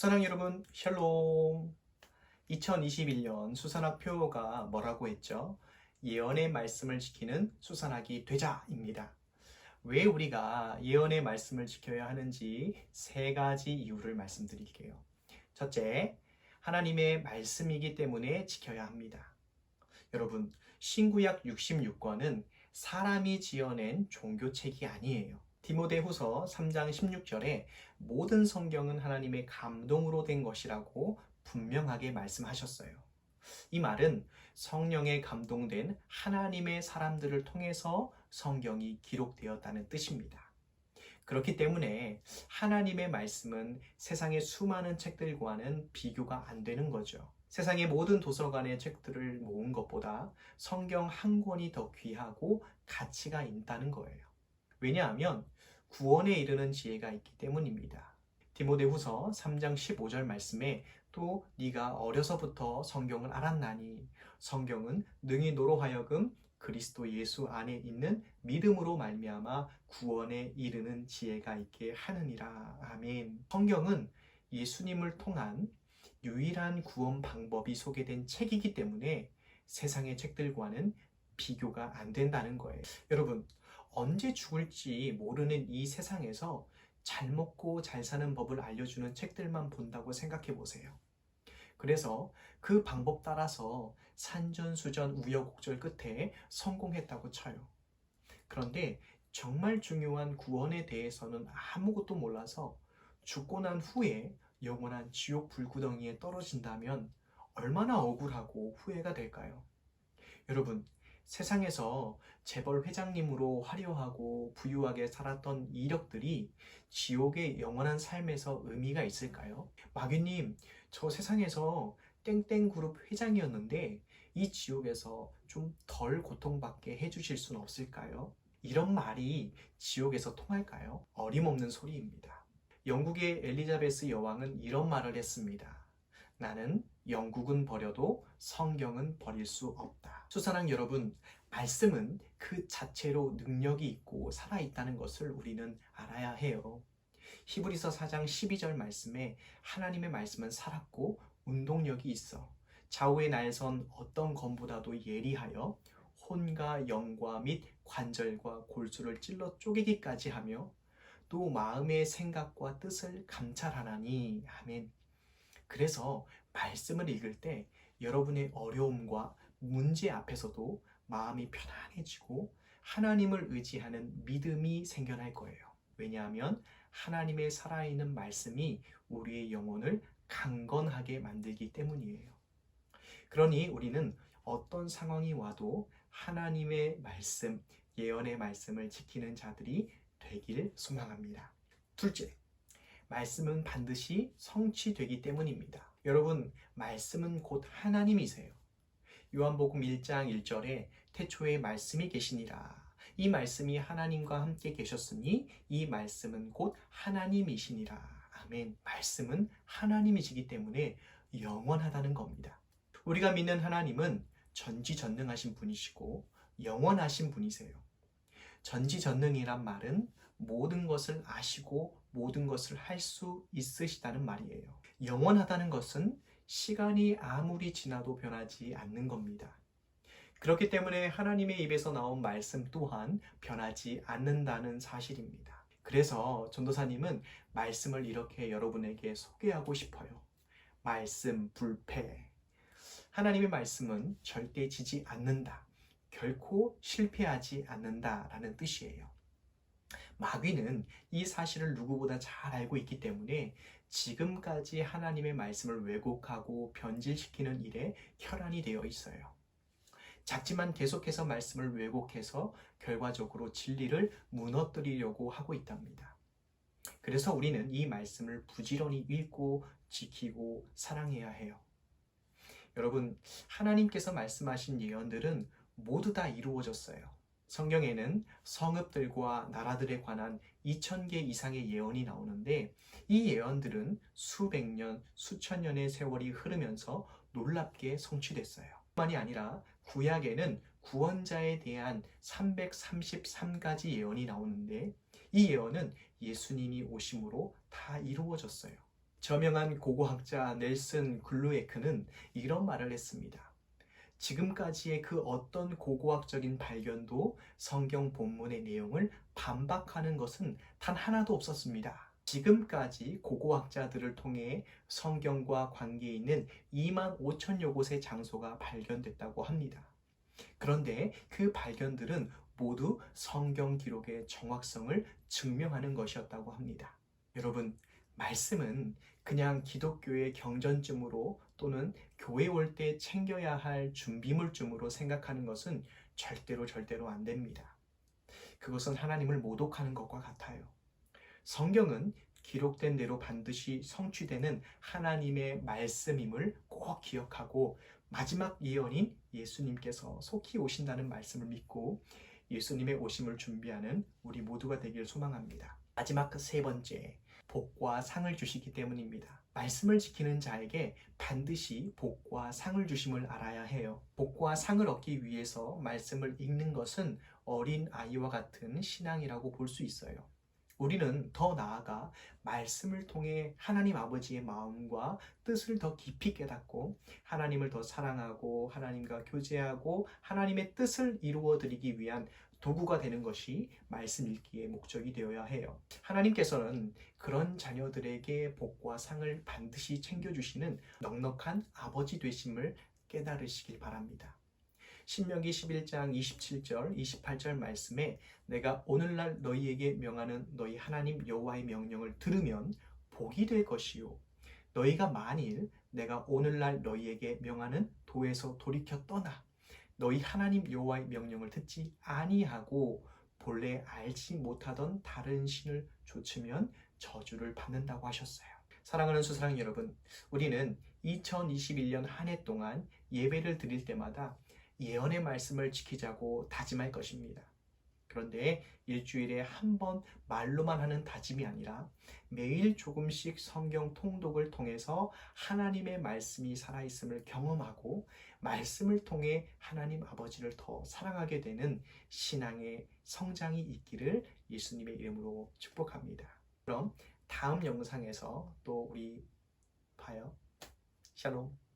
사랑 여러분, 샬롬. 2021년 수산학 표어가 뭐라고 했죠? 예언의 말씀을 지키는 수산학이 되자입니다. 왜 우리가 예언의 말씀을 지켜야 하는지 세 가지 이유를 말씀드릴게요. 첫째, 하나님의 말씀이기 때문에 지켜야 합니다. 여러분, 신구약 66권은 사람이 지어낸 종교책이 아니에요. 디모데후서 3장 16절에 모든 성경은 하나님의 감동으로 된 것이라고 분명하게 말씀하셨어요. 이 말은 성령에 감동된 하나님의 사람들을 통해서 성경이 기록되었다는 뜻입니다. 그렇기 때문에 하나님의 말씀은 세상의 수많은 책들과는 비교가 안 되는 거죠. 세상의 모든 도서관의 책들을 모은 것보다 성경 한 권이 더 귀하고 가치가 있다는 거예요. 왜냐하면 구원에 이르는 지혜가 있기 때문입니다. 디모데후서 3장 15절 말씀에 또 네가 어려서부터 성경을 알았나니 성경은 능히 너로 하여금 그리스도 예수 안에 있는 믿음으로 말미암아 구원에 이르는 지혜가 있게 하느니라. 아멘. 성경은 예수님을 통한 유일한 구원 방법이 소개된 책이기 때문에 세상의 책들과는 비교가 안 된다는 거예요. 여러분, 언제 죽을지 모르는 이 세상에서 잘 먹고 잘 사는 법을 알려주는 책들만 본다고 생각해 보세요. 그래서 그 방법 따라서 산전수전 우여곡절 끝에 성공했다고 쳐요. 그런데 정말 중요한 구원에 대해서는 아무것도 몰라서 죽고 난 후에 영원한 지옥 불구덩이에 떨어진다면 얼마나 억울하고 후회가 될까요? 여러분, 세상에서 재벌 회장님으로 화려하고 부유하게 살았던 이력들이 지옥의 영원한 삶에서 의미가 있을까요? 마귀님, 저 세상에서 땡땡 그룹 회장이었는데 이 지옥에서 좀 덜 고통받게 해주실 수는 없을까요? 이런 말이 지옥에서 통할까요? 어림없는 소리입니다. 영국의 엘리자베스 여왕은 이런 말을 했습니다. 나는 영국은 버려도 성경은 버릴 수 없다. 수사랑 여러분, 말씀은 그 자체로 능력이 있고 살아있다는 것을 우리는 알아야 해요. 히브리서 4장 12절 말씀에 하나님의 말씀은 살았고 운동력이 있어 좌우의 날선 어떤 검보다도 예리하여 혼과 영과 및 관절과 골수를 찔러 쪼개기까지 하며 또 마음의 생각과 뜻을 감찰하나니. 아멘. 그래서 말씀을 읽을 때 여러분의 어려움과 문제 앞에서도 마음이 편안해지고 하나님을 의지하는 믿음이 생겨날 거예요. 왜냐하면 하나님의 살아있는 말씀이 우리의 영혼을 강건하게 만들기 때문이에요. 그러니 우리는 어떤 상황이 와도 하나님의 말씀, 예언의 말씀을 지키는 자들이 되길 소망합니다. 둘째, 말씀은 반드시 성취되기 때문입니다. 여러분, 말씀은 곧 하나님이세요. 요한복음 1장 1절에 태초에 말씀이 계시니라. 이 말씀이 하나님과 함께 계셨으니 이 말씀은 곧 하나님이시니라. 아멘. 말씀은 하나님이시기 때문에 영원하다는 겁니다. 우리가 믿는 하나님은 전지전능하신 분이시고 영원하신 분이세요. 전지전능이란 말은 모든 것을 아시고 모든 것을 할 수 있으시다는 말이에요. 영원하다는 것은 시간이 아무리 지나도 변하지 않는 겁니다. 그렇기 때문에 하나님의 입에서 나온 말씀 또한 변하지 않는다는 사실입니다. 그래서 전도사님은 말씀을 이렇게 여러분에게 소개하고 싶어요. 말씀 불패. 하나님의 말씀은 절대 지지 않는다. 결코 실패하지 않는다라는 뜻이에요. 마귀는 이 사실을 누구보다 잘 알고 있기 때문에 지금까지 하나님의 말씀을 왜곡하고 변질시키는 일에 혈안이 되어 있어요. 작지만 계속해서 말씀을 왜곡해서 결과적으로 진리를 무너뜨리려고 하고 있답니다. 그래서 우리는 이 말씀을 부지런히 읽고 지키고 사랑해야 해요. 여러분, 하나님께서 말씀하신 예언들은 모두 다 이루어졌어요. 성경에는 성읍들과 나라들에 관한 2000개 이상의 예언이 나오는데 이 예언들은 수백 년, 수천 년의 세월이 흐르면서 놀랍게 성취됐어요. 뿐만이 아니라 구약에는 구원자에 대한 333가지 예언이 나오는데 이 예언은 예수님이 오심으로 다 이루어졌어요. 저명한 고고학자 넬슨 글루에크는 이런 말을 했습니다. 지금까지의 그 어떤 고고학적인 발견도 성경 본문의 내용을 반박하는 것은 단 하나도 없었습니다. 지금까지 고고학자들을 통해 성경과 관계 있는 2만 5천여 곳의 장소가 발견됐다고 합니다. 그런데 그 발견들은 모두 성경 기록의 정확성을 증명하는 것이었다고 합니다. 여러분, 말씀은 그냥 기독교의 경전쯤으로 또는 교회 올 때 챙겨야 할 준비물쯤으로 생각하는 것은 절대로 안 됩니다. 그것은 하나님을 모독하는 것과 같아요. 성경은 기록된 대로 반드시 성취되는 하나님의 말씀임을 꼭 기억하고 마지막 예언인 예수님께서 속히 오신다는 말씀을 믿고 예수님의 오심을 준비하는 우리 모두가 되길 소망합니다. 마지막 세 번째, 복과 상을 주시기 때문입니다. 말씀을 지키는 자에게 반드시 복과 상을 주심을 알아야 해요. 복과 상을 얻기 위해서 말씀을 읽는 것은 어린 아이와 같은 신앙이라고 볼 수 있어요. 우리는 더 나아가 말씀을 통해 하나님 아버지의 마음과 뜻을 더 깊이 깨닫고 하나님을 더 사랑하고 하나님과 교제하고 하나님의 뜻을 이루어 드리기 위한 도구가 되는 것이 말씀 읽기의 목적이 되어야 해요. 하나님께서는 그런 자녀들에게 복과 상을 반드시 챙겨주시는 넉넉한 아버지 되심을 깨달으시길 바랍니다. 신명기 11장 27절, 28절 말씀에 내가 오늘날 너희에게 명하는 너희 하나님 여호와의 명령을 들으면 복이 될 것이요. 너희가 만일 내가 오늘날 너희에게 명하는 도에서 돌이켜 떠나 너희 하나님 여호와의 명령을 듣지 아니하고 본래 알지 못하던 다른 신을 좇으면 저주를 받는다고 하셨어요. 사랑하는 수사랑 여러분, 우리는 2021년 한 해 동안 예배를 드릴 때마다 예언의 말씀을 지키자고 다짐할 것입니다. 그런데 일주일에 한 번 말로만 하는 다짐이 아니라 매일 조금씩 성경 통독을 통해서 하나님의 말씀이 살아있음을 경험하고 말씀을 통해 하나님 아버지를 더 사랑하게 되는 신앙의 성장이 있기를 예수님의 이름으로 축복합니다. 그럼 다음 영상에서 또 우리 봐요. 샬롬.